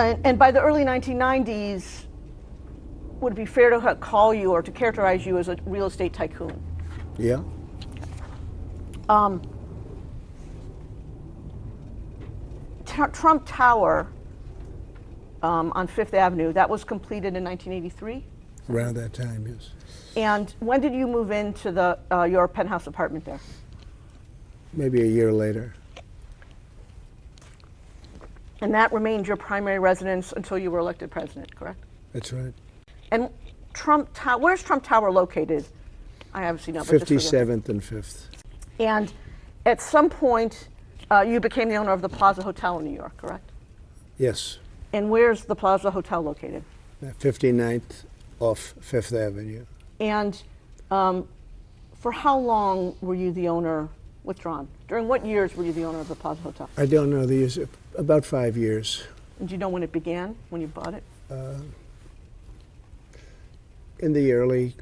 And by the early 1990s, would it be fair to call you or to characterize you as a real estate tycoon? Yeah. Trump Tower on Fifth Avenue, that was completed in 1983? Around that time, yes. And when did you move into your penthouse apartment there? Maybe a year later. And that remained your primary residence until you were elected president, correct? That's right. And where's Trump Tower located? I obviously know. 57th and 5th. And at some point, you became the owner of the Plaza Hotel in New York, correct? Yes. And where's the Plaza Hotel located? 59th off 5th Avenue. And for how long were you the owner, withdrawn? During what years were you the owner of the Plaza Hotel? I don't know the years, about 5 years. And do you know when it began, when you bought it? In the early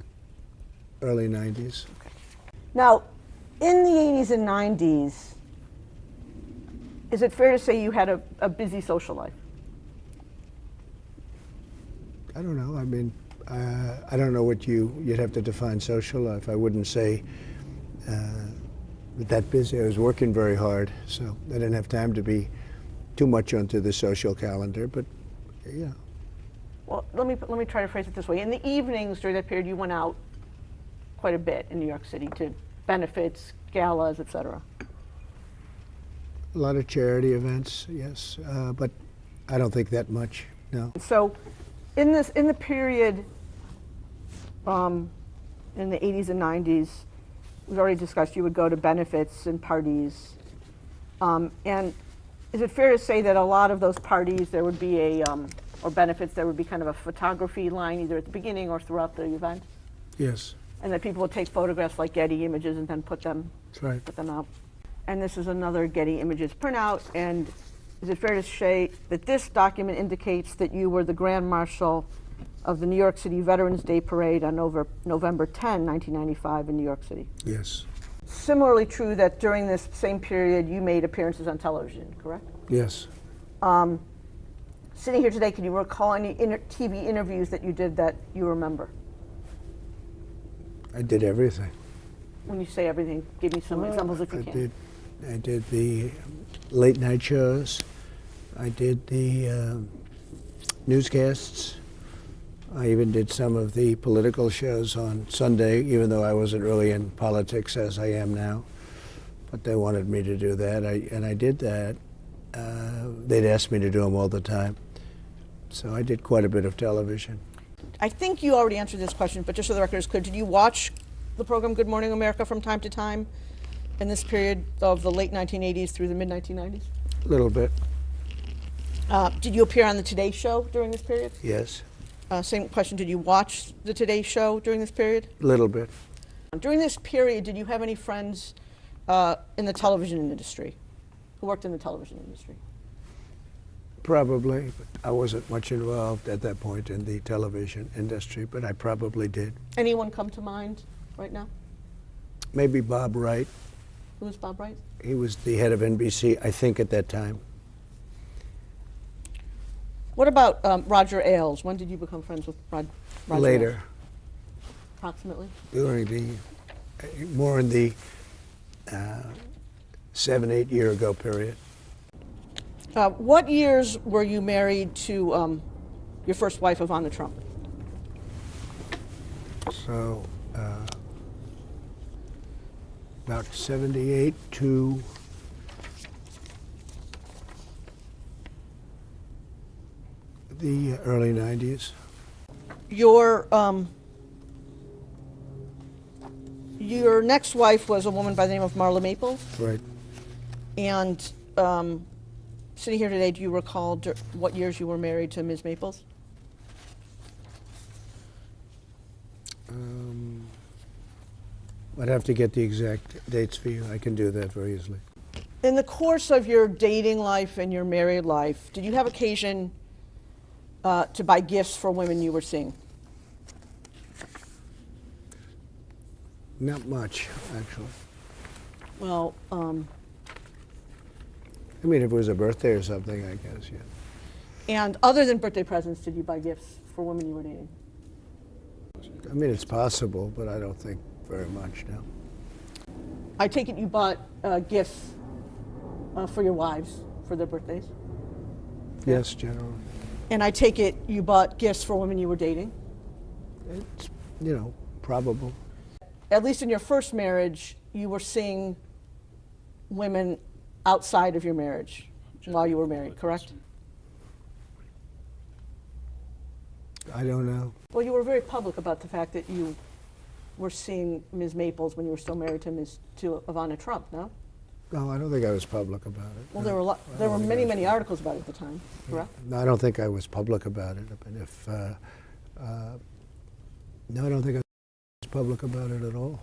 90s. Okay. Now, in the 80s and 90s, is it fair to say you had a busy social life? I don't know. I mean, I don't know what you'd have to define social life. I wouldn't say that busy. I was working very hard, so I didn't have time to be too much onto the social calendar, but yeah. Well, let me try to phrase it this way. In the evenings during that period, you went out quite a bit in New York City to benefits, galas, etc. A lot of charity events, yes, but I don't think that much, no. So, in the period, in the 80s and 90s, we've already discussed you would go to benefits and parties, and is it fair to say that a lot of those parties there would be or benefits, there would be kind of a photography line either at the beginning or throughout the event? Yes. And that people would take photographs like Getty Images and then put them out. And this is another Getty Images printout. And is it fair to say that this document indicates that you were the Grand Marshal of the New York City Veterans Day Parade on November 10, 1995 in New York City? Yes. Similarly true that during this same period you made appearances on television, correct? Yes. Sitting here today, can you recall any TV interviews that you did that you remember? I did everything. When you say everything, give me some examples if you can. I did the late night shows. I did the newscasts. I even did some of the political shows on Sunday, even though I wasn't really in politics as I am now. But they wanted me to do that, and I did that. They'd ask me to do them all the time. So I did quite a bit of television. I think you already answered this question, but just so the record is clear, did you watch the program Good Morning America from time to time in this period of the late 1980s through the mid-1990s? A little bit. Did you appear on the Today Show during this period? Yes. Same question, did you watch the Today Show during this period? A little bit. During this period, did you have any friends in the television industry, who worked in the television industry? Probably, but I wasn't much involved at that point in the television industry, but I probably did. Anyone come to mind right now? Maybe Bob Wright. Who was Bob Wright? He was the head of NBC, I think, at that time. What about Roger Ailes? When did you become friends with Roger Later. Ailes? Approximately? During the, more in the 7-8 year ago period. What years were you married to your first wife, Ivana Trump? So, about 78 to the early 90s. Your next wife was a woman by the name of Marla Maples. Right. And sitting here today, do you recall what years you were married to Ms. Maples? I'd have to get the exact dates for you. I can do that very easily. In the course of your dating life and your married life, did you have occasion to buy gifts for women you were seeing? Not much, actually. Well, I mean, if it was a birthday or something, I guess, yeah. And other than birthday presents, did you buy gifts for women you were dating? I mean, it's possible, but I don't think very much now. I take it you bought gifts for your wives for their birthdays? Yes, generally. And I take it you bought gifts for women you were dating? It's, probable. At least in your first marriage, you were seeing women outside of your marriage while you were married, correct? I don't know. Well, you were very public about the fact that you were seeing Ms. Maples when you were still married to Ivana Trump, no? No, I don't think I was public about it. Well, No. there were many articles about it at the time, correct? No, I don't think I was public about it. But no, I don't think I was public about it at all.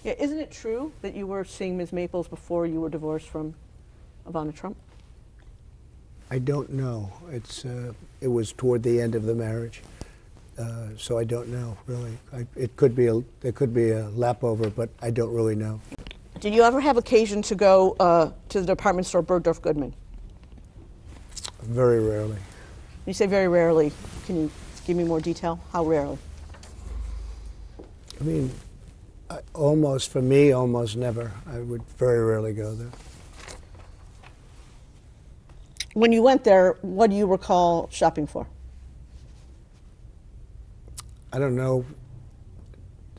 Yeah, isn't it true that you were seeing Ms. Maples before you were divorced from Ivana Trump? I don't know. It was toward the end of the marriage, so I don't know really. There could be a lap over, but I don't really know. Did you ever have occasion to go to the department store Bergdorf Goodman? Very rarely. You say very rarely. Can you give me more detail? How rarely? I mean, almost never. I would very rarely go there. When you went there, what do you recall shopping for? I don't know.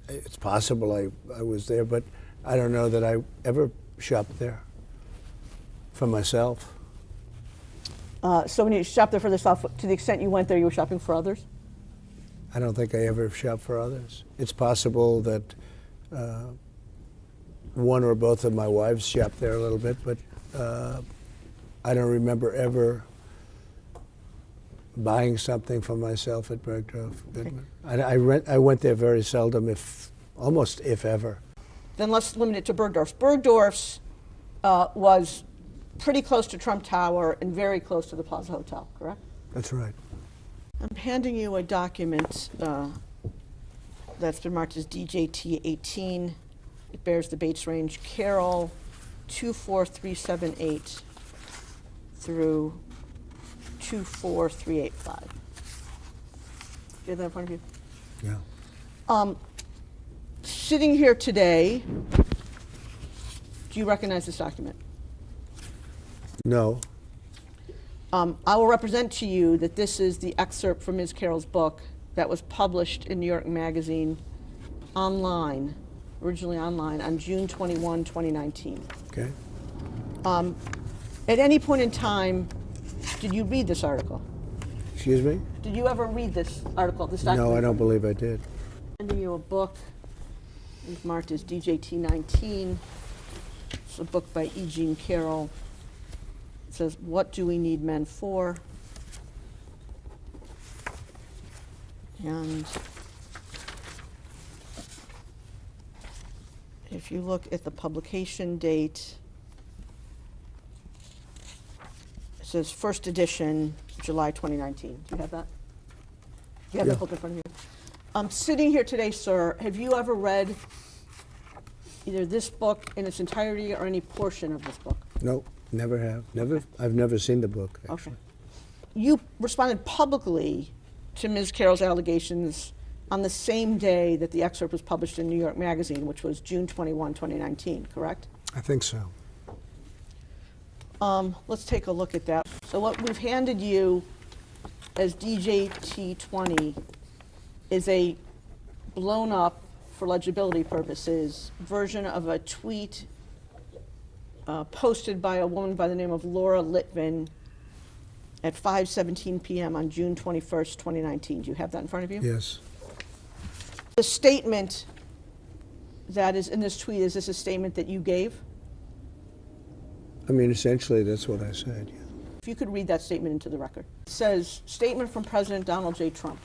It's possible I was there, but I don't know that I ever shopped there for myself. So when you shopped there for yourself, to the extent you went there, you were shopping for others? I don't think I ever shopped for others. It's possible that one or both of my wives shopped there a little bit, but I don't remember ever buying something for myself at Bergdorf Goodman. I went there very seldom, almost if ever. Then let's limit it to Bergdorf's. Bergdorf's was pretty close to Trump Tower and very close to the Plaza Hotel, correct? That's right. I'm handing you a document that's been marked as DJT 18. It bears the Bates range Carroll 24378 through 24385. Do you have that in front of you? Yeah. Sitting here today, do you recognize this document? No. I will represent to you that this is the excerpt from Ms. Carroll's book that was published in New York Magazine online, originally online, on June 21, 2019. Okay. At any point in time, did you read this article? Excuse me? Did you ever read this article, this document? No, I don't believe I did. I'm sending you a book. It's marked as DJT 19. It's a book by E. Jean Carroll. It says, "What Do We Need Men For?" And if you look at the publication date, it says first edition, July 2019. Do you have that? Do you have that book in front of you? Sitting here today, sir, have you ever read either this book in its entirety or any portion of this book? No, never have. I've never seen the book, actually. Okay. You responded publicly to Ms. Carroll's allegations on the same day that the excerpt was published in New York Magazine, which was June 21, 2019, correct? I think so. Let's take a look at that. So what we've handed you as DJT 20 is a blown up, for legibility purposes, version of a tweet posted by a woman by the name of Laura Litvin at 5:17 p.m. on June 21st, 2019. Do you have that in front of you? Yes. The statement that is in this tweet, is this a statement that you gave? I mean, essentially, that's what I said, yeah. If you could read that statement into the record. It says, statement from President Donald J. Trump.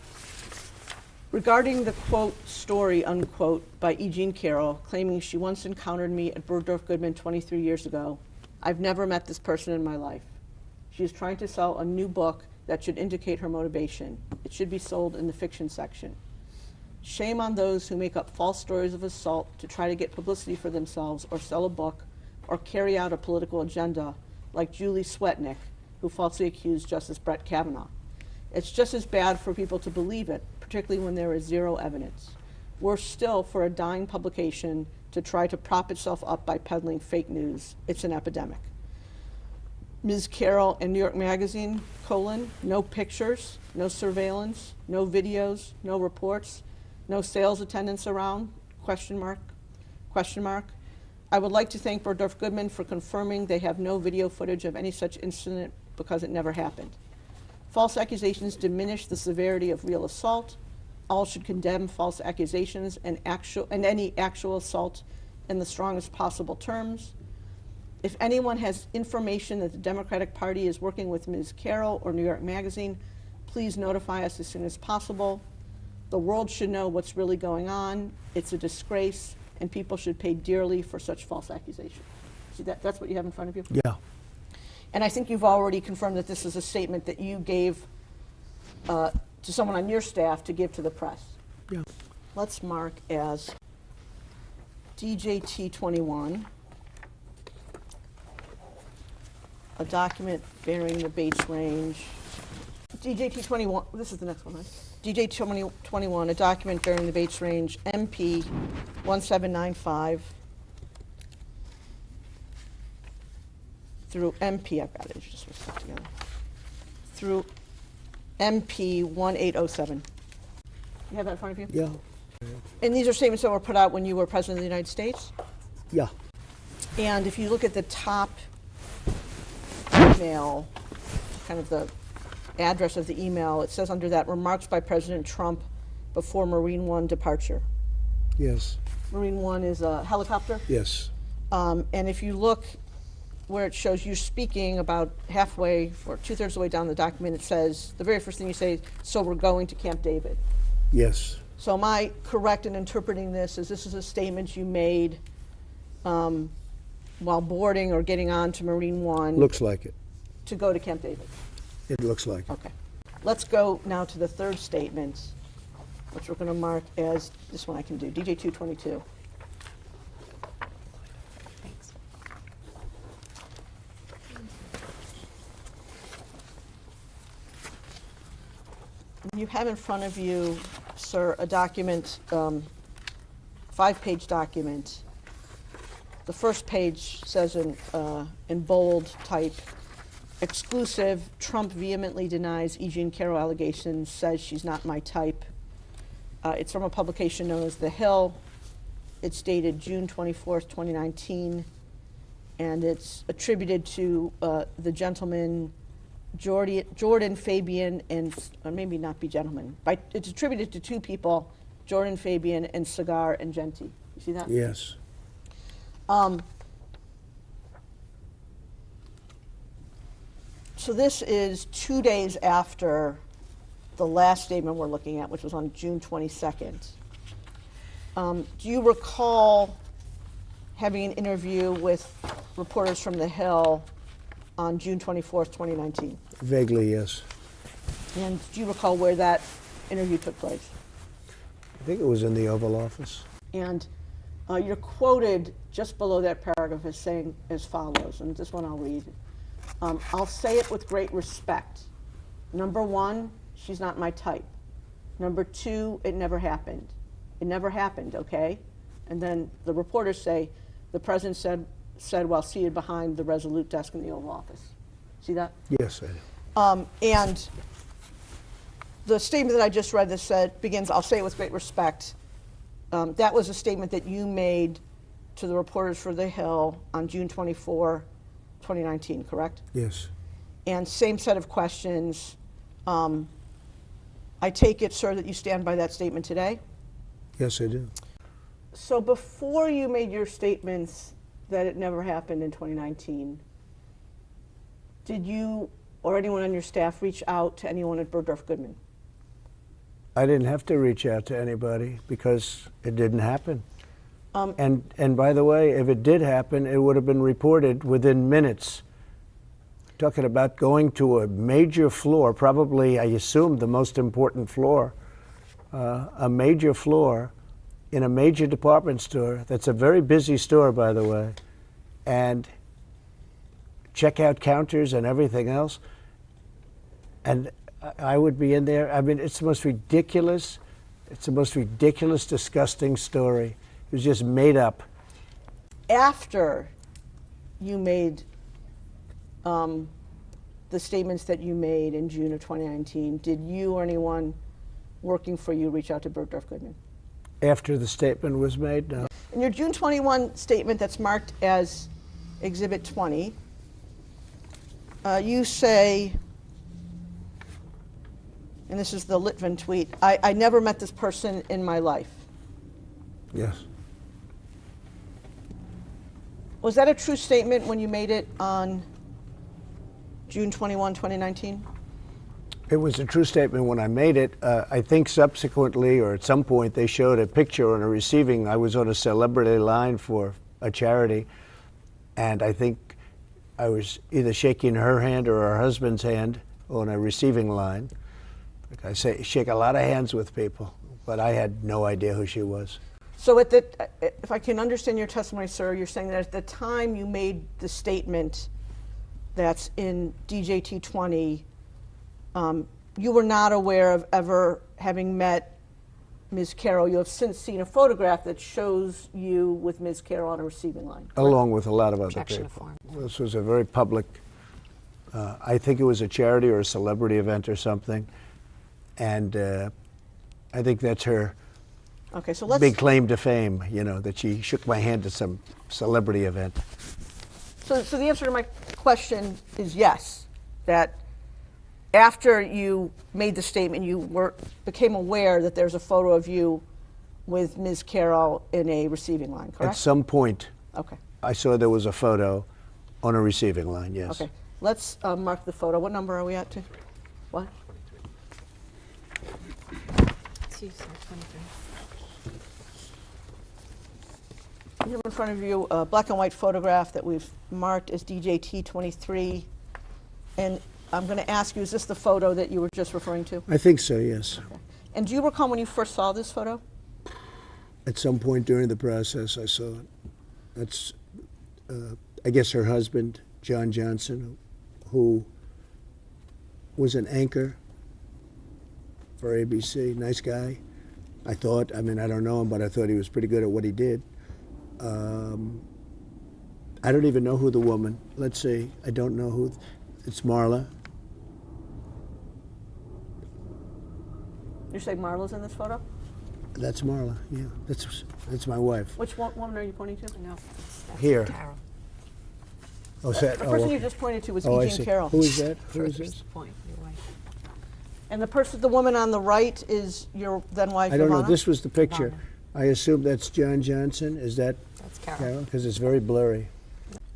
Regarding the, quote, story, unquote, by E. Jean Carroll, claiming she once encountered me at Bergdorf Goodman 23 years ago, I've never met this person in my life. She is trying to sell a new book that should indicate her motivation. It should be sold in the fiction section. Shame on those who make up false stories of assault to try to get publicity for themselves or sell a book or carry out a political agenda like Julie Swetnick, who falsely accused Justice Brett Kavanaugh. It's just as bad for people to believe it, particularly when there is zero evidence. Worse still, for a dying publication to try to prop itself up by peddling fake news. It's an epidemic. Ms. Carroll in New York Magazine, no pictures, no surveillance, no videos, no reports, no sales attendants around, question mark. I would like to thank Berdorf Goodman for confirming they have no video footage of any such incident because it never happened. False accusations diminish the severity of real assault. All should condemn false accusations and any actual assault in the strongest possible terms. If anyone has information that the Democratic Party is working with Ms. Carroll or New York Magazine, please notify us as soon as possible. The world should know what's really going on. It's a disgrace, and people should pay dearly for such false accusations. See, that's what you have in front of you? Yeah. And I think you've already confirmed that this is a statement that you gave to someone on your staff to give to the press. Yeah. Let's mark as DJT-21, a document bearing the Bates range. DJT-21, this is the next one, right? DJT-21, a document bearing the Bates range, MP 1795 through MP, I've got it, it's just stuck together, through MP 1807. You have that in front of you? Yeah. And these are statements that were put out when you were President of the United States? Yeah. And if you look at the top email, kind of the address of the email, it says under that, remarks by President Trump before Marine One departure. Yes. Marine One is a helicopter. Yes. And if you look where it shows you speaking about halfway or 2/3 of the way down the document, it says, the very first thing you say, so we're going to Camp David. Yes. So am I correct in interpreting this as this is a statement you made while boarding or getting on to Marine One? Looks like it. To go to Camp David? It looks like it. Okay. Let's go now to the third statement, which we're going to mark as, this one I can do, DJ-222. Thanks. You have in front of you, sir, a document, 5-page document. The first page says in bold type, exclusive, Trump vehemently denies E. Jean Carroll allegations, says she's not my type. It's from a publication known as The Hill. It's dated June 24th, 2019, and it's attributed to the gentleman Jordan Fabian and, or maybe not be gentleman, but it's attributed to two people, Jordan Fabian and Cigar and Genti. You see that? Yes. So this is 2 days after the last statement we're looking at, which was on June 22nd. Do you recall having an interview with reporters from The Hill on June 24th, 2019? Vaguely, yes. And do you recall where that interview took place? I think it was in the Oval Office. And you're quoted just below that paragraph as saying as follows, and this one I'll read. I'll say it with great respect. Number one, she's not my type. Number two, it never happened. It never happened, okay? And then the reporters say, the president said while seated behind the Resolute desk in the Oval Office. See that? Yes, I do. And the statement that I just read that begins, I'll say it with great respect. That was a statement that you made to the reporters for The Hill on June 24, 2019, correct? Yes. And same set of questions. I take it, sir, that you stand by that statement today? Yes, I do. So before you made your statements that it never happened in 2019, did you or anyone on your staff reach out to anyone at Berdorf Goodman? I didn't have to reach out to anybody because it didn't happen. And by the way, if it did happen, it would have been reported within minutes. Talking about going to a major floor, probably, I assume, the most important floor, a major floor in a major department store. That's a very busy store, by the way. And checkout counters and everything else. And I would be in there. I mean, it's the most ridiculous, disgusting story. It was just made up. After you made the statements that you made in June of 2019, did you or anyone working for you reach out to Bergdorf Goodman? After the statement was made, no. In your June 21 statement that's marked as Exhibit 20, you say, and this is the Litvin tweet, I never met this person in my life. Yes. Was that a true statement when you made it on June 21, 2019? It was a true statement when I made it. I think subsequently, or at some point, they showed a picture on a receiving. I was on a celebrity line for a charity, and I think I was either shaking her hand or her husband's hand on a receiving line. Like I say, shake a lot of hands with people, but I had no idea who she was. So if I can understand your testimony, sir, you're saying that at the time you made the statement that's in DJT 20, you were not aware of ever having met Ms. Carroll. You have since seen a photograph that shows you with Ms. Carroll on a receiving line. Correct? Along with a lot of other people. This was a very public, I think it was a charity or a celebrity event or something. And I think that's her big claim to fame, you know, that she shook my hand at some celebrity event. So the answer to my question is yes, that after you made the statement, you became aware that there's a photo of you with Ms. Carroll in a receiving line, correct? At some point, okay. I saw there was a photo on a receiving line, yes. Okay, let's mark the photo. What number are we at? What? You have in front of you a black and white photograph that we've marked as DJT 23. And I'm going to ask you, is this the photo that you were just referring to? I think so, yes. Okay. And do you recall when you first saw this photo? At some point during the process, I saw it. That's, I guess, her husband, John Johnson, who was an anchor for ABC. Nice guy, I thought. I mean, I don't know him, but I thought he was pretty good at what he did. I don't even know who the woman, let's see, I don't know who, it's Marla. You're saying Marla's in this photo? That's Marla, yeah, that's my wife. Which woman are you pointing to? No, that's Here. Carroll. Oh, is that, the person you just pointed to was I E. see. Jean Carroll. Who is that? Who is First this? point, your wife. And the woman on the right is your then wife, I don't know, Ivana? this was the picture. Ivana. I assume that's John Johnson. Is that That's Carroll. Carol? Because it's very blurry.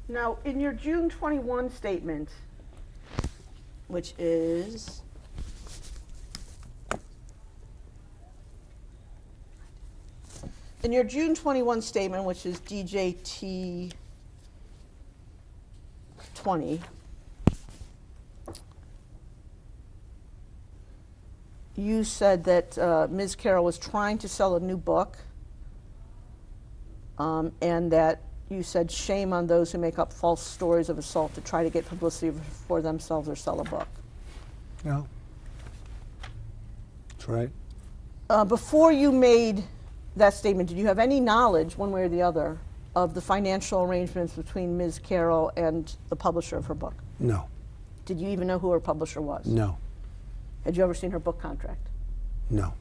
Now, in your June 21 statement, which is in your June 21 statement, which is DJT 20, you said that Ms. Carroll was trying to sell a new book, and that you said shame on those who make up false stories of assault to try to get publicity for themselves or sell a book. No. That's right. Before you made that statement, did you have any knowledge, one way or the other, of the financial arrangements between Ms. Carroll and the publisher of her book? No. Did you even know who her publisher was? No. Had you ever seen her book contract? No.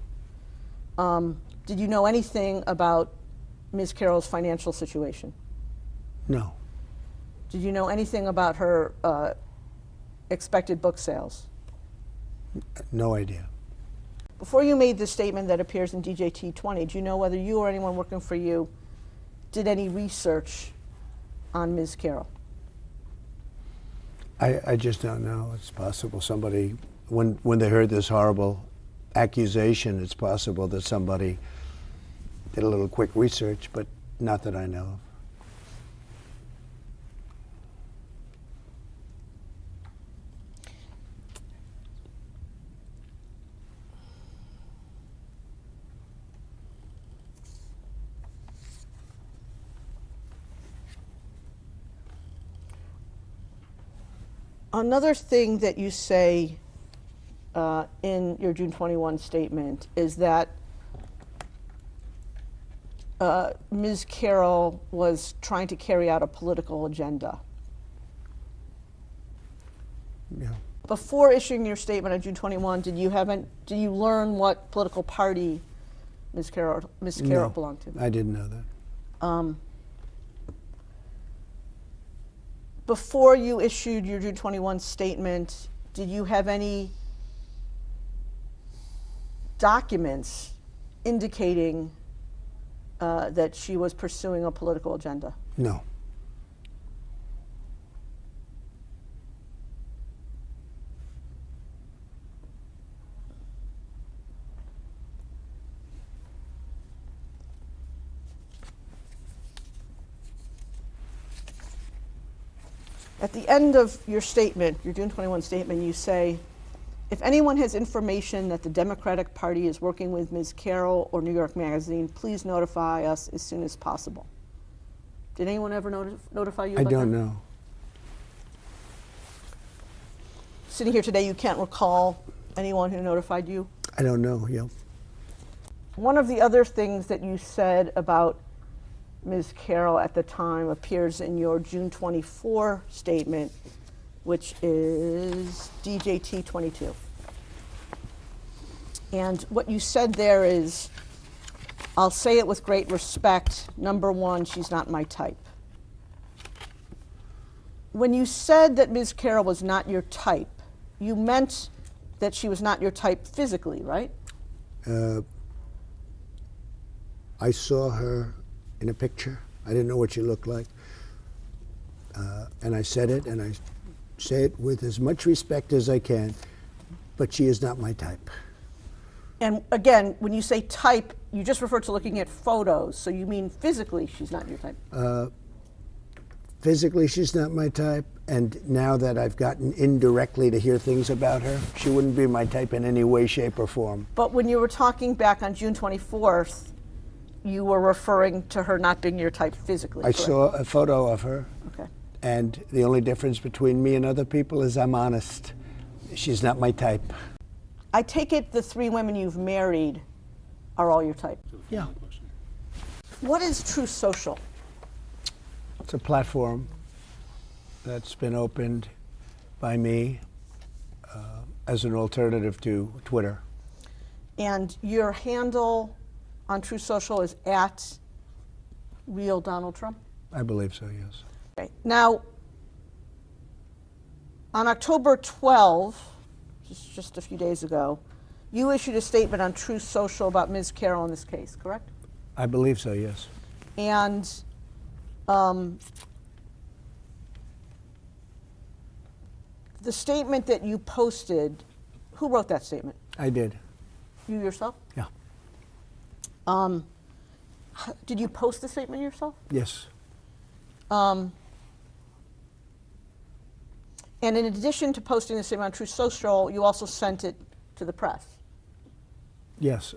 Did you know anything about Ms. Carroll's financial situation? No. Did you know anything about her expected book sales? No idea. Before you made the statement that appears in DJT 20, do you know whether you or anyone working for you did any research on Ms. Carroll? I just don't know. It's possible somebody, when they heard this horrible accusation, it's possible that somebody did a little quick research, but not that I know of. Another thing that you say in your June 21 statement is that Ms. Carroll was trying to carry out a political agenda. Yeah. Before issuing your statement on June 21, did you learn what political party Ms. Carroll No, belonged to? I didn't know that. Before you issued your June 21 statement, did you have any documents indicating that she was pursuing a political agenda? No. At the end of your statement, your June 21 statement, you say, if anyone has information that the Democratic Party is working with Ms. Carroll or New York Magazine, please notify us as soon as possible. Did anyone ever notify you I about don't that? know. Sitting here today, you can't recall anyone who notified you? I don't know, yeah. One of the other things that you said about Ms. Carroll at the time appears in your June 24 statement, which is DJT 22. And what you said there is, I'll say it with great respect, number one, she's not my type. When you said that Ms. Carroll was not your type, you meant that she was not your type physically, right? I saw her in a picture. I didn't know what she looked like. And I said it, and I say it with as much respect as I can, but she is not my type. And again, when you say type, you just refer to looking at photos, so you mean physically she's not your type? Physically, she's not my type, and now that I've gotten indirectly to hear things about her, she wouldn't be my type in any way, shape, or form. But when you were talking back on June 24th, you were referring to her not being your type physically, I correct? saw a photo of her, Okay. and the only difference between me and other people is I'm honest. She's not my type. I take it the 3 women you've married are all your type. Yeah. What is True Social? It's a platform that's been opened by me as an alternative to Twitter. And your handle on True Social is at Real Donald Trump? I believe so, yes. Okay. Now, on October 12, just a few days ago, you issued a statement on True Social about Ms. Carroll in this case, correct? I believe so, yes. And the statement that you posted, who wrote that statement? I did. You yourself? Yeah. Did you post the statement yourself? Yes. And in addition to posting the statement on True Social, you also sent it to the press. Yes.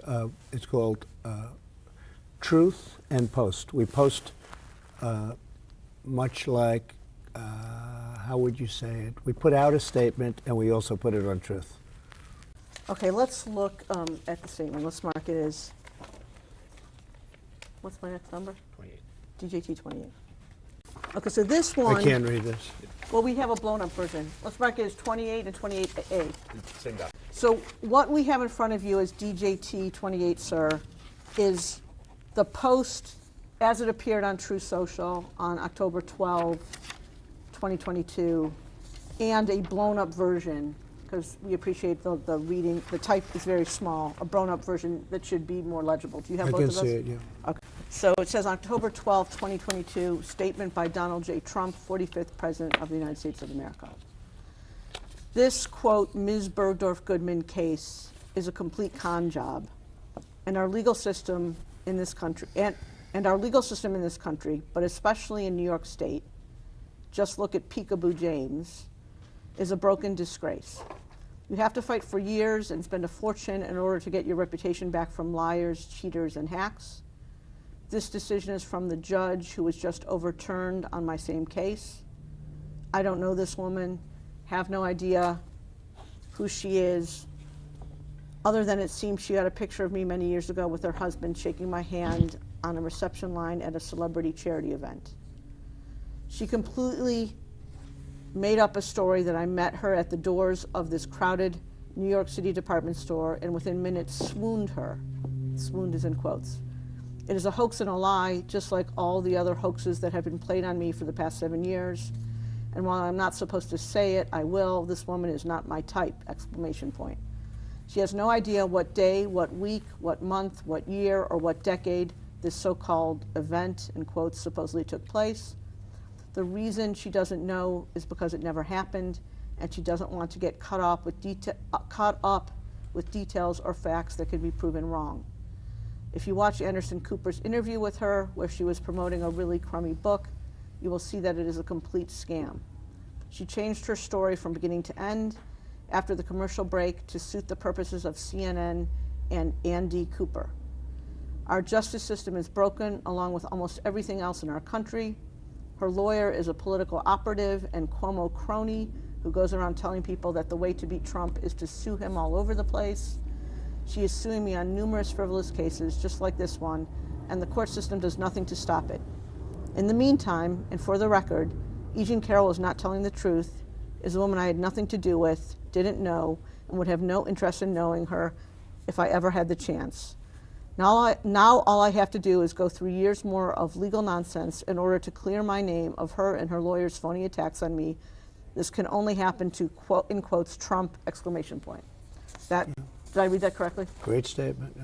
It's called Truth and Post. We post much like, how would you say it? We put out a statement and we also put it on Truth. Okay, let's look at the statement. Let's mark it as, what's my next number? 28. DJT 28. Okay, so this one, I can't read this. well, we have a blown-up version. Let's mark it as 28 and 28A. Same guy. So what we have in front of you is DJT 28, sir, is the post as it appeared on True Social on October 12, 2022, and a blown-up version, because we appreciate the reading. The type is very small, a blown-up version that should be more legible. Do you have I both can of those? see it, yeah. Okay. So it says October 12, 2022, statement by Donald J. Trump, 45th President of the United States of America. This, quote, Ms. Bergdorf-Goodman case is a complete con job, and our legal system in this country, and our legal system in this country, but especially in New York State, just look at Peekaboo James, is a broken disgrace. You have to fight for years and spend a fortune in order to get your reputation back from liars, cheaters, and hacks. This decision is from the judge who was just overturned on my same case. I don't know this woman. have no idea who she is, other than it seems she had a picture of me many years ago with her husband shaking my hand on a reception line at a celebrity charity event. She completely made up a story that I met her at the doors of this crowded New York City department store and within minutes swooned her. Swooned is in quotes. It is a hoax and a lie, just like all the other hoaxes that have been played on me for the past 7 years. And while I'm not supposed to say it, I will. This woman is not my type, exclamation point. She has no idea what day, what week, what month, what year, or what decade this so-called event, in quotes, supposedly took place. The reason she doesn't know is because it never happened, and she doesn't want to get caught up with details or facts that could be proven wrong. If you watch Anderson Cooper's interview with her, where she was promoting a really crummy book, you will see that it is a complete scam. She changed her story from beginning to end after the commercial break to suit the purposes of CNN and Andy Cooper. Our justice system is broken, along with almost everything else in our country. Her lawyer is a political operative and Cuomo crony who goes around telling people that the way to beat Trump is to sue him all over the place. She is suing me on numerous frivolous cases, just like this one, and the court system does nothing to stop it. In the meantime, and for the record, Carroll is not telling the truth, is a woman I had nothing to do with, didn't know, and would have no interest in knowing her if I ever had the chance. Now all I have to do is go through years more of legal nonsense in order to clear my name of her and her lawyer's phony attacks on me. This can only happen to, quote, in quotes, Trump, exclamation point. That, did I read that correctly? Great statement.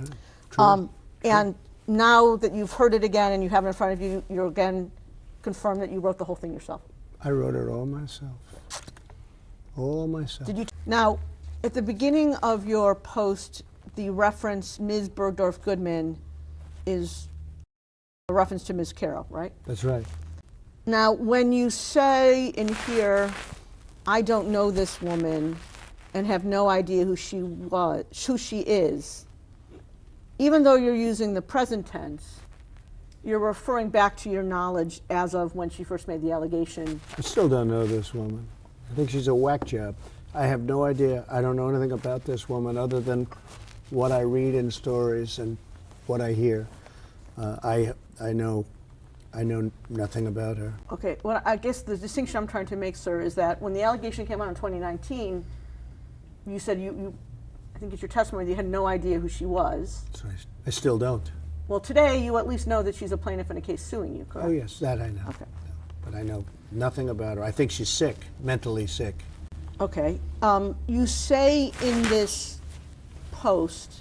True. And now that you've heard it again and you have it in front of you, you're again confirmed that you wrote the whole thing yourself. I wrote it all myself. All myself. Did you? Now, at the beginning of your post, the reference Ms. Bergdorf Goodman is a reference to Ms. Carroll, right? That's right. Now, when you say in here, I don't know this woman and have no idea who she is, even though you're using the present tense, you're referring back to your knowledge as of when she first made the allegation. I still don't know this woman. I think she's a whack job. I have no idea. I don't know anything about this woman other than what I read in stories and what I hear. I know nothing about her. Okay, well, I guess the distinction I'm trying to make, sir, is that when the allegation came out in 2019, you said I think it's your testimony, that you had no idea who she was. So I still don't. Well, today you at least know that she's a plaintiff in a case suing you, correct? Oh, yes, that I know. Okay. But I know nothing about her. I think she's sick, mentally sick. Okay. You say in this post,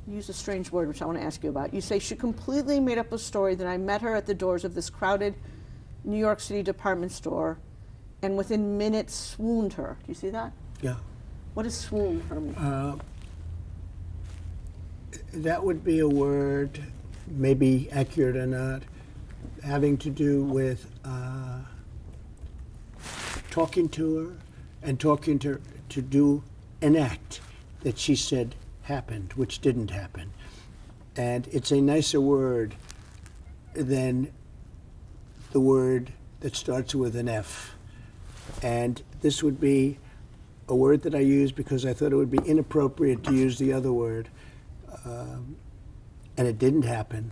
you use a strange word which I want to ask you about. You say she completely made up a story that I met her at the doors of this crowded New York City department store and within minutes swooned her. Do you see that? Yeah. What does swoon her mean? That would be a word, maybe accurate or not, having to do with talking to her and talking to her to do an act that she said happened, which didn't happen. And it's a nicer word than the word that starts with an F. And this would be a word that I use because I thought it would be inappropriate to use the other word. And it didn't happen.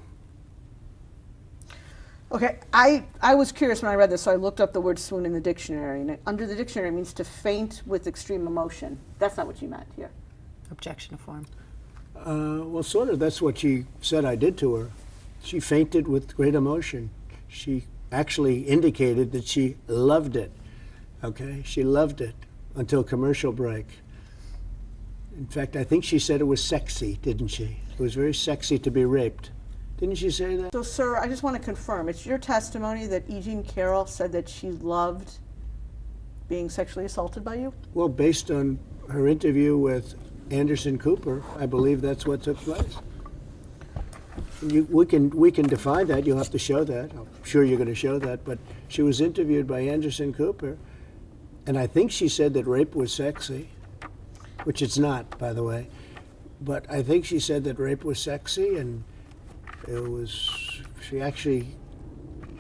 Okay, I was curious when I read this, so I looked up the word swoon in the dictionary, and under the dictionary it means to faint with extreme emotion. That's not what you meant here. Objection to form. Well, sort of. That's what she said I did to her. She fainted with great emotion. She actually indicated that she loved it. Okay, she loved it until commercial break. In fact, I think she said it was sexy, didn't she? It was very sexy to be raped. Didn't she say that? So, sir, I just want to confirm, it's your testimony that Carroll said that she loved being sexually assaulted by you? Well, based on her interview with Anderson Cooper, I believe that's what took place. We can define that. You'll have to show that. I'm sure you're going to show that. But she was interviewed by Anderson Cooper, and I think she said that rape was sexy, which it's not, by the way. But I think she said that rape was sexy, and she actually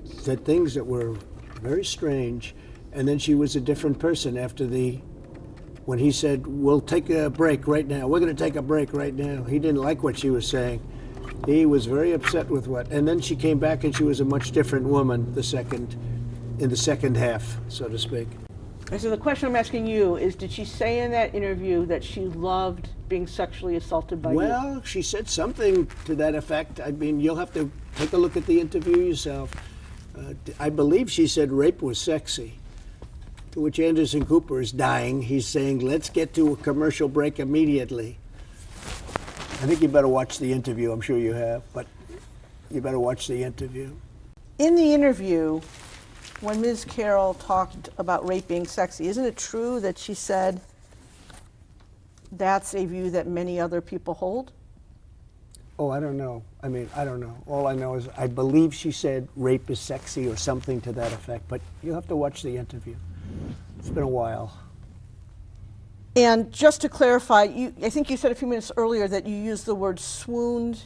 said things that were very strange And then she was a different person when he said, we'll take a break right now. We're going to take a break right now. He didn't like what she was saying. He was very upset with and then she came back and she was a much different woman in the second half, so to speak. And so the question I'm asking you is, did she say in that interview that she loved being sexually assaulted by you? Well, she said something to that effect. I mean, you'll have to take a look at the interview yourself. I believe she said rape was sexy, to which Anderson Cooper is dying. He's saying, let's get to a commercial break immediately. I think you better watch the interview. I'm sure you have, but you better watch the interview. In the interview, when Ms. Carroll talked about rape being sexy, isn't it true that she said that's a view that many other people hold? Oh, I don't know. I mean, I don't know. All I know is I believe she said rape is sexy or something to that effect, but you'll have to watch the interview. It's been a while. And just to clarify, I think you said a few minutes earlier that you used the word swooned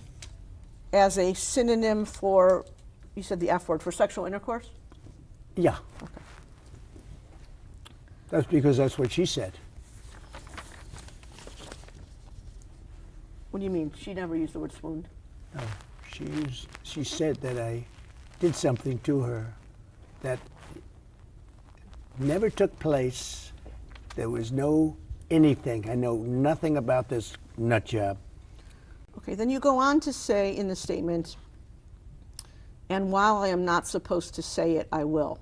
as a synonym for, you said the F word, for sexual intercourse? Yeah. Okay. That's because that's what she said. What do you mean? She never used the word swooned. No, she said that I did something to her that never took place. There was no anything. I know nothing about this nut job. Okay, then you go on to say in the statement, and while I am not supposed to say it, I will.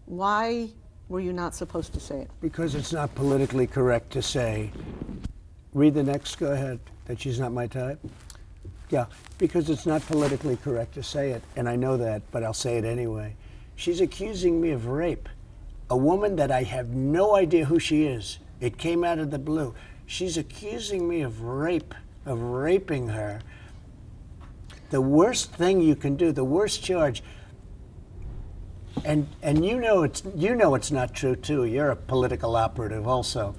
Why were you not supposed to say it? Because it's not politically correct to say. Read the next, go ahead. That she's not my type? Yeah, because it's not politically correct to say it, and I know that, but I'll say it anyway. She's accusing me of rape. A woman that I have no idea who she is. It came out of the blue. She's accusing me of rape, of raping her. The worst thing you can do, the worst charge, and you know it's not true too. You're a political operative also.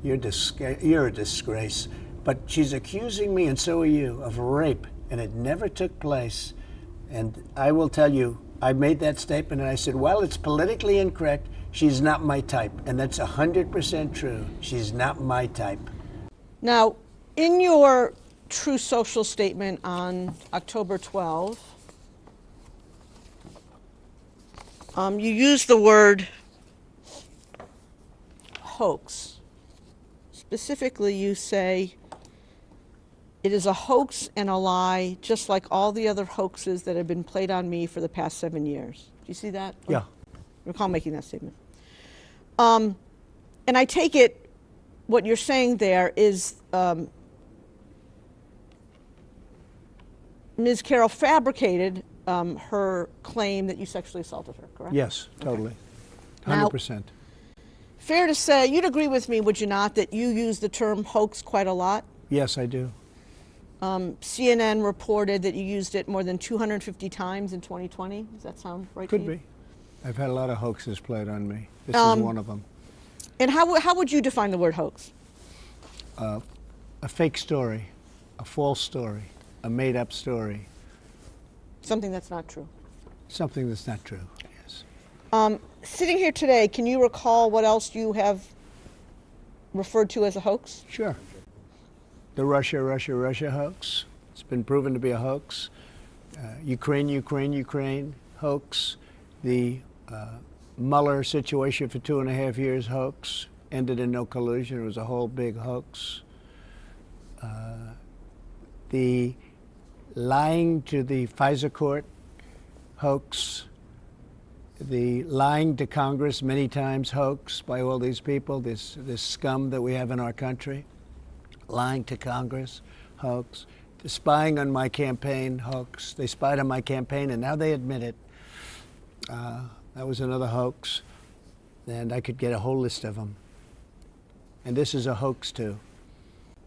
You're a disgrace. But she's accusing me, and so are you, of rape, and it never took place. And I will tell you, I made that statement, and I said, well, it's politically incorrect. She's not my type, and that's 100% true. She's not my type. Now, in your True Social statement on October 12, you use the word hoax. Specifically, you say, it is a hoax and a lie, just like all the other hoaxes that have been played on me for the past 7 years. Do you see that? Yeah. I recall making that statement. And I take it what you're saying there is Ms. Carroll fabricated her claim that you sexually assaulted her, correct? Yes, totally. Okay. 100%. Fair to say, you'd agree with me, would you not, that you use the term hoax quite a lot? Yes, I do. CNN reported that you used it more than 250 times in 2020. Does that sound right to you? Could be. I've had a lot of hoaxes played on me. This is one of them. And how would you define the word hoax? A fake story, a false story, a made-up story. Something that's not true. Something that's not true, yes. Sitting here today, can you recall what else you have referred to as a hoax? Sure. The Russia hoax. It's been proven to be a hoax. Ukraine hoax. The Mueller situation for 2.5 years hoax. Ended in no collusion. It was a whole big hoax. The lying to the FISA court hoax. The lying to Congress many times hoax by all these people, this scum that we have in our country. Lying to Congress, hoax. The spying on my campaign, hoax. They spied on my campaign and now they admit it. That was another hoax. And I could get a whole list of them. And this is a hoax too.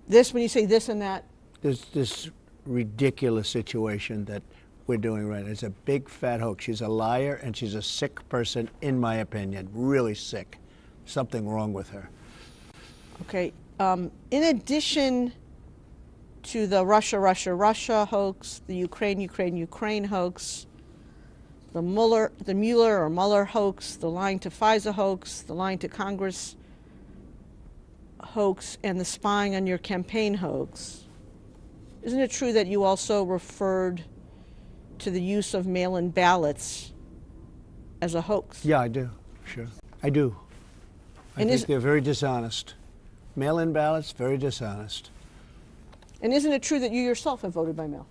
This, when you say this and that? This ridiculous situation that we're doing right. It's a big fat hoax. She's a liar and she's a sick person, in my opinion. Really sick. Something wrong with her. Okay. In addition to the Russia hoax, the Ukraine hoax, the Mueller hoax, the lying to FISA hoax, the lying to Congress hoax, and the spying on your campaign hoax. Isn't it true that you also referred to the use of mail-in ballots as a hoax? Yeah, I do. Sure. I do. I And think they're very dishonest. Mail-in ballots, very dishonest. And isn't it true that you yourself have voted by mail?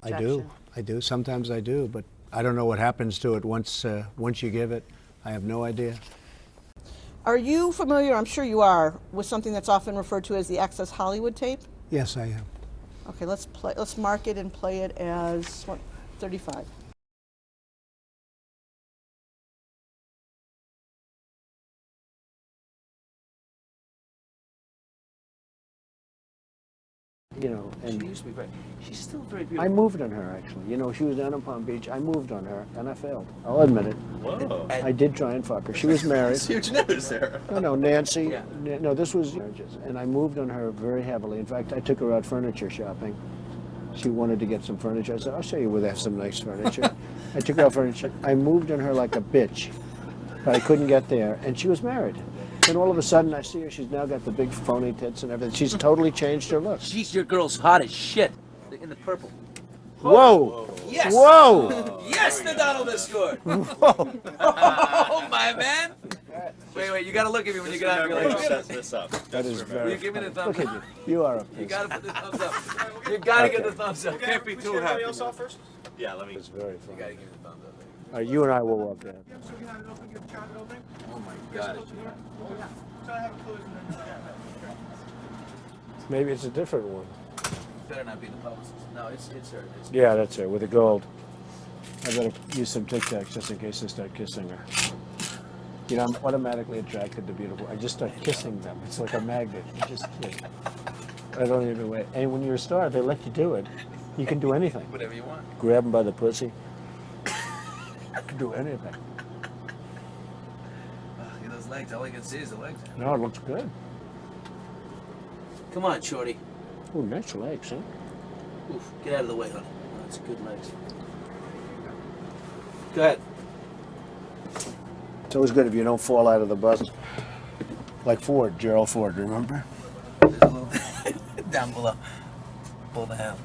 I do. I do. Sometimes I do, but I don't know what happens to it once you give it. I have no idea. Are you familiar, I'm sure you are, with something that's often referred to as the Access Hollywood tape? Yes, I am. Okay, let's mark it and play it as 35. You know, and She used to be very, she's still very I beautiful. moved on her, actually. You know, she was down in Palm Beach. I moved on her, and I failed. I'll admit it. Whoa. I did try and fuck her. She was married. That's huge news there. No, Nancy. Yeah. No, this was marriages. And I moved on her very heavily. In fact, I took her out furniture shopping. She wanted to get some furniture. I said, I'll show you where they have some nice furniture. I took her out furniture. I moved on her like a bitch, but I couldn't get there. And she was married. Then all of a sudden, I see her. She's now got the big phony tits and everything. She's totally changed her look. She's your girl's hot as shit. In the purple. Whoa! Yes! Whoa! Yes, the Donald has scored! Whoa! Oh, my man! Wait, you gotta look at me when you get out. You're like, Sets this up. That is will very you give me the thumbs Look at up? you. You are a You piece. gotta put the thumbs up. You gotta get Okay. the thumbs up. Can't be too happy. else off first? Yeah, let me. It's very You funny. gotta give me the thumbs up. All right, you and I will walk down. Oh my god. Maybe it's a different one. Better not be the publicist. No, it's her. It's Yeah, that's her, with the gold. I better use some Tic Tacs just in case I start kissing her. You know, I'm automatically attracted to beautiful. I just start kissing them. It's like a magnet. You just kiss. I don't even wait. And when you're a star, they let you do it. You can do anything. whatever you want. Grab them by the pussy. You can do anything. Look at those legs. All I can see is the legs. No, it looks good. Come on, shorty. Oh, nice legs, huh? Oof, get out of the way, honey. That's good legs. Go ahead. It's always good if you don't fall out of the bus. Like Ford, Gerald Ford, remember? There's a little down below. Pull the hand.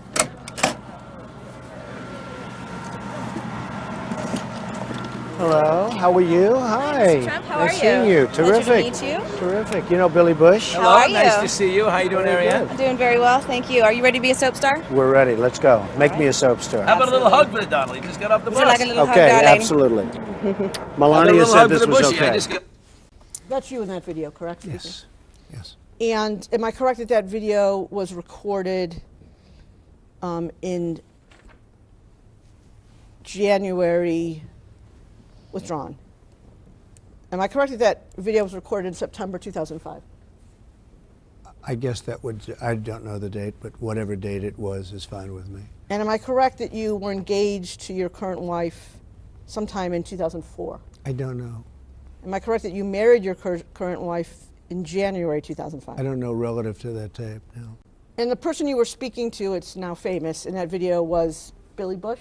Hello, how are you? Hi. Trump, how nice are seeing you? you. Pleasure to Terrific. meet you. Terrific. You know Billy Bush? How are Nice you? to see you. How you doing, Very Ariane? good. I'm doing very well, thank you. Are you ready to be a soap star? We're ready. Let's go. Make me a soap star. How about a little hug for the Donald? He just got off the Would you bus. like a little Okay, hug, darling? absolutely. How about a Melania little said hug this for the was bushy? I okay. just get... That's you in that video, correct? Yes. Yes. And am I correct that that video was recorded in January, withdrawn? Am I correct that that video was recorded in September 2005? I guess that would, I don't know the date, but whatever date it was is fine with me. And am I correct that you were engaged to your current wife sometime in 2004? I don't know. Am I correct that you married your current wife in January 2005? I don't know relative to that tape, no. And the person you were speaking to, it's now famous, in that video was Billy Bush?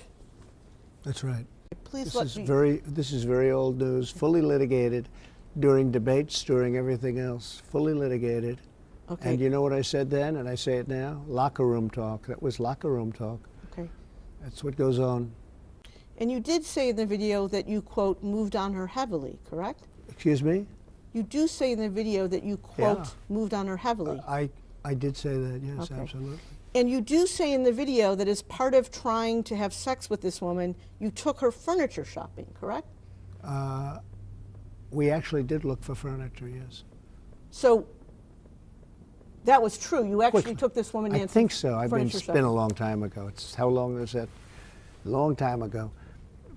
That's right. Please This let is me... very old news, fully litigated, during debates, during everything else, fully litigated. Okay. And you know what I said then, and I say it now? Locker room talk. That was locker room talk. Okay. That's what goes on. And you did say in the video that you, quote, moved on her heavily, correct? Excuse me? You do say in the video that you, quote, Yeah. moved on her heavily. I did say that, yes, Okay. absolutely. And you do say in the video that as part of trying to have sex with this woman, you took her furniture shopping, correct? We actually did look for furniture, yes. So that was true. You actually Quickly. took this woman, I Nancy, think so. furniture It's shopping. been a long time ago. It's how long was that? A long time ago.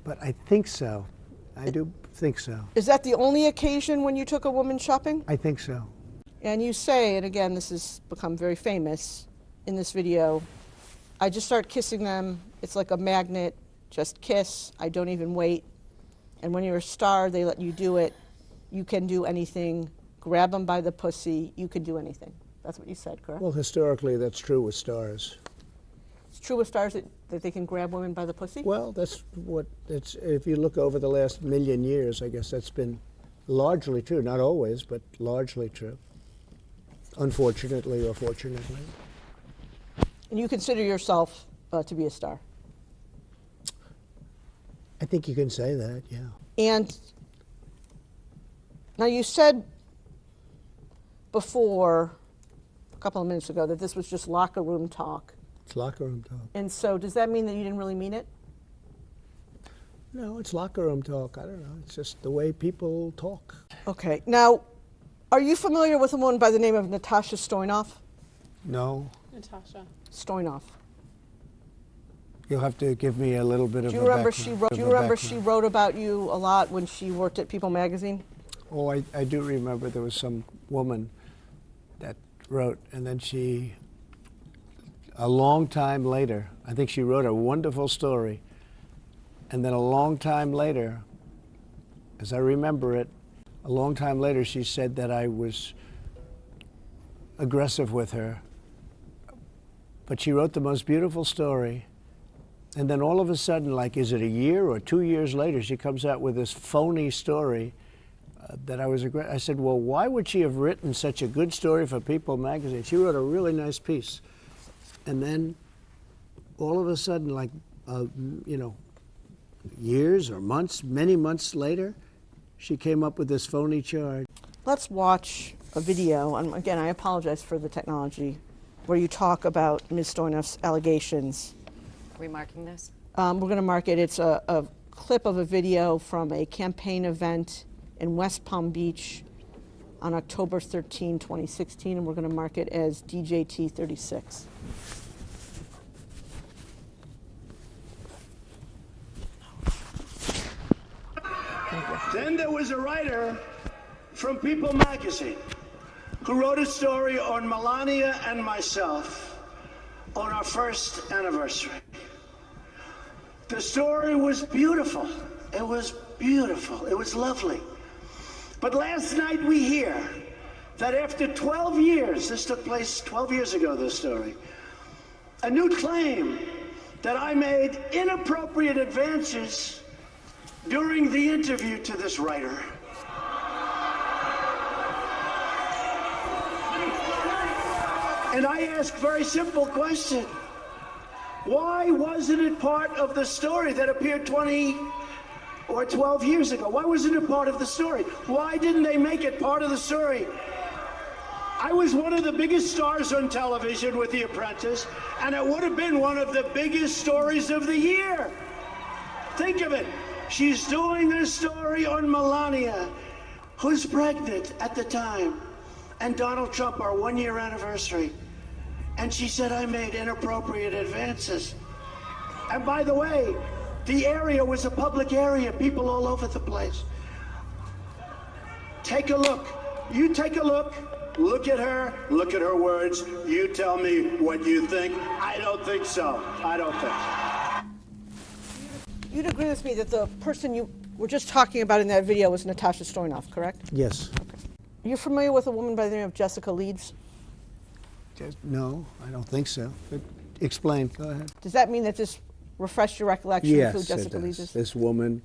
But I think so. I do think so. Is that the only occasion when you took a woman shopping? I think so. And you say, and again, this has become very famous in this video, I just start kissing them. It's like a magnet. Just kiss. I don't even wait. And when you're a star, they let you do it. You can do anything. Grab them by the pussy. You can do anything. That's what you said, correct? Well, historically, that's true with stars. It's true with stars that That they can grab women by the pussy? Well, that's what it's. If you look over the last million years, I guess that's been largely true. Not always, but largely true. Unfortunately or fortunately. And you consider yourself to be a star? I think you can say that, yeah. And now you said before, a couple of minutes ago, that this was just locker room talk. It's locker room talk. And so does that mean that you didn't really mean it? No, it's locker room talk. I don't know. It's just the way people talk. Okay. Now, are you familiar with a woman by the name of Natasha Stoynoff? No. Natasha. Stoynoff. You'll have to give me a little bit of Do you a remember background. she wrote? Do you remember she wrote about you a lot when she worked at People magazine? Oh, I do remember there was some woman that wrote, and then she, a long time later, I think she wrote a wonderful story, and then a long time later, as I remember it, a long time later she said that I was aggressive with her, but she wrote the most beautiful story. And then all of a sudden, like, is it a year or 2 years later, she comes out with this phony story that I was aggressive. I said, well, why would she have written such a good story for People magazine? She wrote a really nice piece. And then all of a sudden, like, you know, years or months, many months later, she came up with this phony charge. Let's watch a video, and again, I apologize for the technology, where you talk about Ms. Stoynoff's allegations. Are we marking this? We're going to mark it. It's a clip of a video from a campaign event in West Palm Beach on October 13, 2016, and we're going to mark it as DJT 36. Then there was a writer from People magazine who wrote a story on Melania and myself on our first anniversary. The story was beautiful. It was beautiful. It was lovely. But last night we hear that after 12 years, this took place 12 years ago, this story, a new claim that I made inappropriate advances during the interview to this writer. And I ask a very simple question. Why wasn't it part of the story that appeared 20 or 12 years ago? Why wasn't it part of the story? Why didn't they make it part of the story? I was one of the biggest stars on television with The Apprentice, and it would have been one of the biggest stories of the year. Think of it. She's doing a story on Melania, who's pregnant at the time, and Donald Trump, our one-year anniversary. And she said I made inappropriate advances. And by the way, the area was a public area, people all over the place. Take a look. You take a look. Look at her words. You tell me what you think. I don't think so. I don't think so. You'd agree with me that the person you were just talking about in that video was Natasha Stoynoff, correct? Yes. You're familiar with a woman by the name of Jessica Leeds? No, I don't think so. But explain. Go ahead. Does that mean that this refreshed your recollection of who Yes, Jessica it Leeds does. is? This woman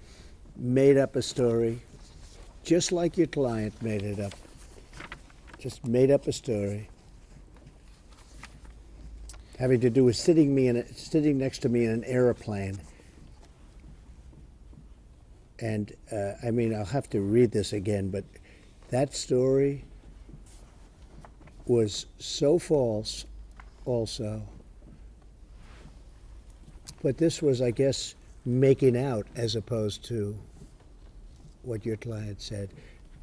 made up a story, just like your client made it up. Just made up a story, having to do with sitting next to me in an airplane. And I mean, I'll have to read this again, but that story was so false also. But this was, I guess, making out as opposed to what your client said.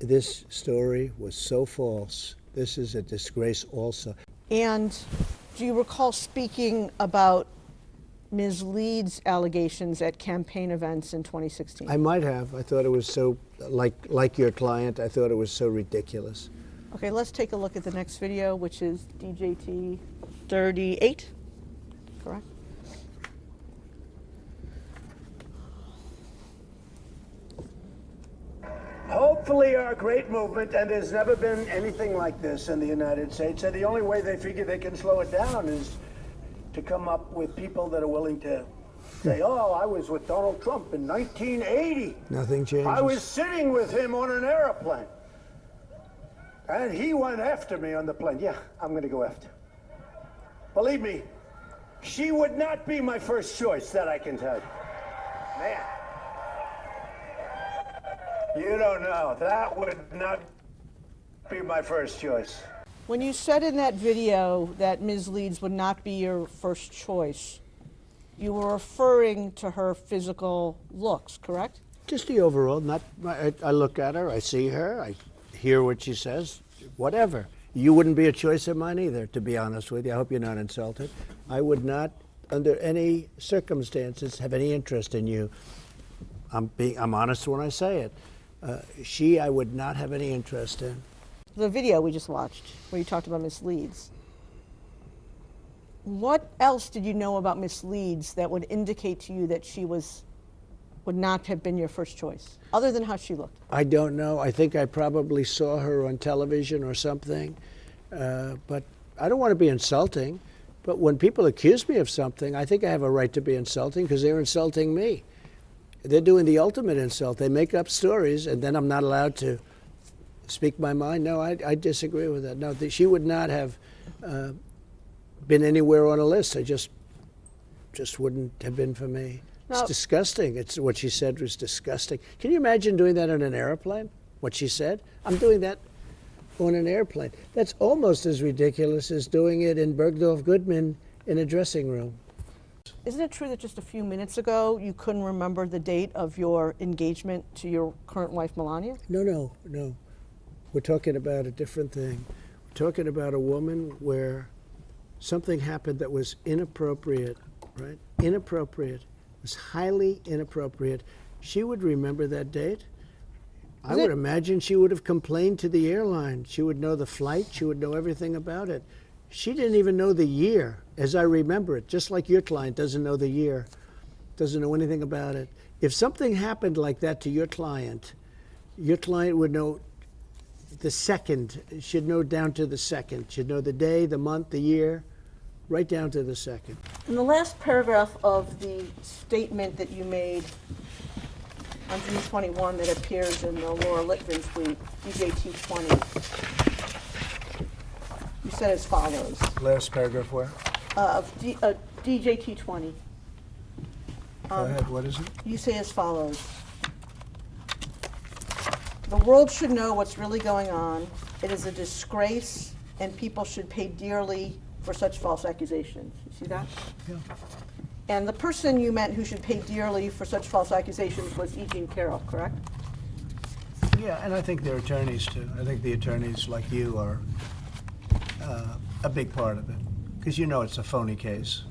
This story was so false. This is a disgrace also. And do you recall speaking about Ms. Leeds' allegations at campaign events in 2016? I might have. I thought it was so, like your client, I thought it was so ridiculous. Okay, let's take a look at the next video, which is DJT 38, correct? Hopefully our great movement, and there's never been anything like this in the United States, and the only way they figure they can slow it down is to come up with people that are willing to say, oh, I was with Donald Trump in 1980. Nothing changes. I was sitting with him on an airplane. And he went after me on the plane. Yeah, I'm going to go after. Believe me, she would not be my first choice, that I can tell you. Man. You don't know. That would not be my first choice. When you said in that video that Ms. Leeds would not be your first choice, you were referring to her physical looks, correct? Just the overall. Not. I look at her. I see her. I hear what she says. Whatever. You wouldn't be a choice of mine either, to be honest with you. I hope you're not insulted. I would not, under any circumstances, have any interest in you. I'm honest when I say it. I would not have any interest in. The video we just watched, where you talked about Miss Leeds. What else did you know about Miss Leeds that would indicate to you that she would not have been your first choice, other than how she looked? I don't know. I think I probably saw her on television or something. But I don't want to be insulting. But when people accuse me of something, I think I have a right to be insulting because they're insulting me. They're doing the ultimate insult. They make up stories, and then I'm not allowed to speak my mind. No, I disagree with that. No, she would not have been anywhere on a list. I just wouldn't have been for me. No. It's disgusting. It's what she said was disgusting. Can you imagine doing that on an airplane? What she said? I'm doing that on an airplane. That's almost as ridiculous as doing it in Bergdorf Goodman in a dressing room. Isn't it true that just a few minutes ago you couldn't remember the date of your engagement to your current wife, Melania? No. We're talking about a different thing. We're talking about a woman where something happened that was inappropriate, right? Inappropriate. It was highly inappropriate. She would remember that date. I would imagine she would have complained to the airline. She would know the flight. She would know everything about it. She didn't even know the year, as I remember it, just like your client doesn't know the year, doesn't know anything about it. If something happened like that to your client would know the second, should know down to the second, should know the day, the month, the year, right down to the second. In the last paragraph of the statement that you made on June 21 that appears in the Laura Litvin tweet, DJT20, you said as follows. Last paragraph where? DJT20. Go ahead, what is it? You say as follows. The world should know what's really going on. It is a disgrace, and people should pay dearly for such false accusations. You see that? Yeah. And the person you meant who should pay dearly for such false accusations was E. Jean Carroll, correct? Yeah, and I think their attorneys too. I think the attorneys like you are a big part of it, because you know it's a phony case.